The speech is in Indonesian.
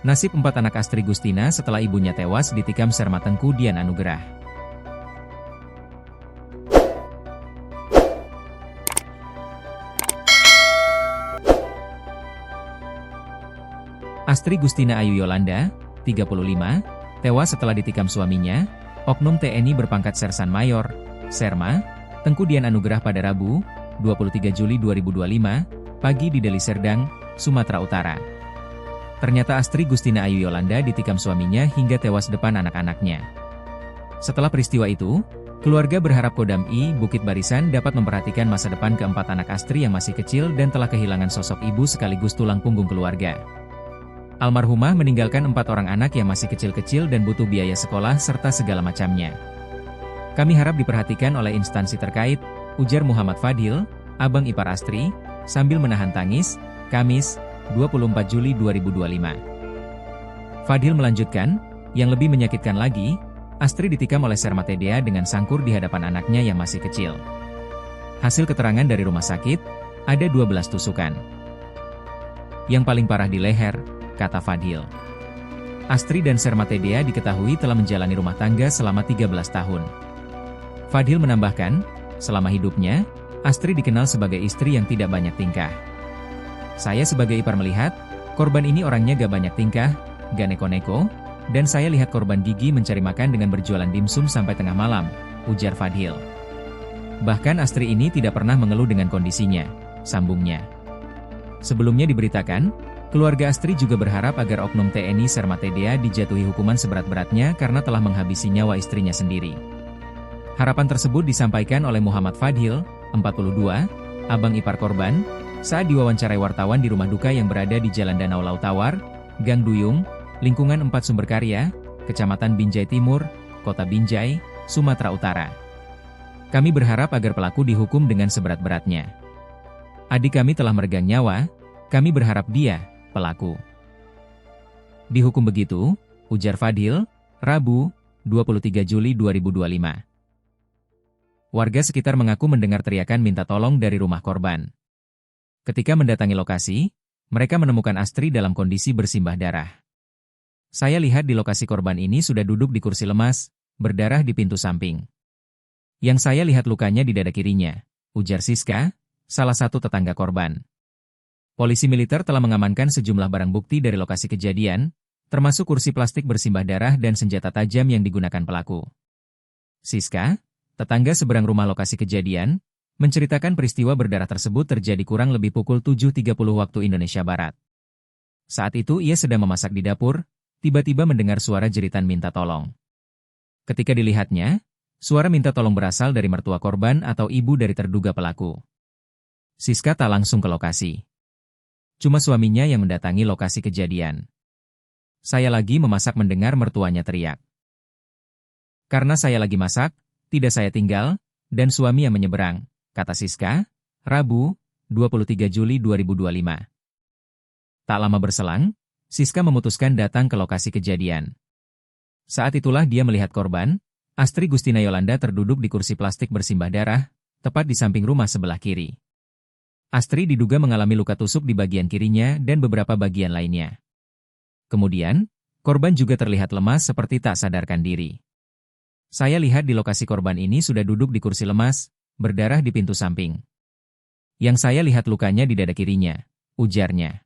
Nasib 4 anak Astri Gustina setelah ibunya tewas ditikam Serma Tengku Dian Anugerah. Astri Gustina Ayu Yolanda, 35, tewas setelah ditikam suaminya, oknum TNI berpangkat Sersan Mayor, Serma, Tengku Dian Anugerah pada Rabu, 23 Juli 2025, pagi di Deli Serdang, Sumatera Utara. Ternyata Astri Gustina Ayu Yolanda ditikam suaminya hingga tewas depan anak-anaknya. Setelah peristiwa itu, keluarga berharap Kodam I Bukit Barisan dapat memperhatikan masa depan keempat anak Astri yang masih kecil dan telah kehilangan sosok ibu sekaligus tulang punggung keluarga. Almarhumah meninggalkan 4 orang anak yang masih kecil-kecil dan butuh biaya sekolah serta segala macamnya. Kami harap diperhatikan oleh instansi terkait, ujar Muhammad Fadil, abang ipar Astri, sambil menahan tangis, Kamis, 24 Juli 2025. Fadil melanjutkan, yang lebih menyakitkan lagi, Astri ditikam oleh Serma Tedea dengan sangkur di hadapan anaknya yang masih kecil. Hasil keterangan dari rumah sakit, ada 12 tusukan. Yang paling parah di leher, kata Fadil. Astri dan Serma Tedea diketahui telah menjalani rumah tangga selama 13 tahun. Fadil menambahkan, selama hidupnya, Astri dikenal sebagai istri yang tidak banyak tingkah. Saya sebagai ipar melihat, korban ini orangnya gak banyak tingkah, gak neko-neko, dan saya lihat korban gigi mencari makan dengan berjualan dimsum sampai tengah malam, ujar Fadil. Bahkan Astri ini tidak pernah mengeluh dengan kondisinya, sambungnya. Sebelumnya diberitakan, keluarga Astri juga berharap agar oknum TNI Serma Tedea dijatuhi hukuman seberat-beratnya karena telah menghabisi nyawa istrinya sendiri. Harapan tersebut disampaikan oleh Muhammad Fadil, 42, abang ipar korban, saat diwawancarai wartawan di rumah duka yang berada di Jalan Danau Lautawar, Gang Duyung, lingkungan 4 Sumberkarya, Kecamatan Binjai Timur, Kota Binjai, Sumatera Utara. Kami berharap agar pelaku dihukum dengan seberat-beratnya. Adik kami telah meregang nyawa, kami berharap dia, pelaku, dihukum begitu, ujar Fadil, Rabu, 23 Juli 2025. Warga sekitar mengaku mendengar teriakan minta tolong dari rumah korban. Ketika mendatangi lokasi, mereka menemukan Astri dalam kondisi bersimbah darah. Saya lihat di lokasi korban ini sudah duduk di kursi lemas, berdarah di pintu samping. Yang saya lihat lukanya di dada kirinya, ujar Siska, salah satu tetangga korban. Polisi militer telah mengamankan sejumlah barang bukti dari lokasi kejadian, termasuk kursi plastik bersimbah darah dan senjata tajam yang digunakan pelaku. Siska, tetangga seberang rumah lokasi kejadian, menceritakan peristiwa berdarah tersebut terjadi kurang lebih pukul 7.30 waktu Indonesia Barat. Saat itu ia sedang memasak di dapur, tiba-tiba mendengar suara jeritan minta tolong. Ketika dilihatnya, suara minta tolong berasal dari mertua korban atau ibu dari terduga pelaku. Siska tak langsung ke lokasi. Cuma suaminya yang mendatangi lokasi kejadian. Saya lagi memasak mendengar mertuanya teriak. Karena saya lagi masak, tidak saya tinggal, dan suami yang menyeberang, kata Siska, Rabu, 23 Juli 2025. Tak lama berselang, Siska memutuskan datang ke lokasi kejadian. Saat itulah dia melihat korban, Astri Gustina Yolanda terduduk di kursi plastik bersimbah darah, tepat di samping rumah sebelah kiri. Astri diduga mengalami luka tusuk di bagian kirinya dan beberapa bagian lainnya. Kemudian, korban juga terlihat lemas seperti tak sadarkan diri. Saya lihat di lokasi korban ini sudah duduk di kursi lemas, berdarah di pintu samping. Yang saya lihat lukanya di dada kirinya, ujarnya.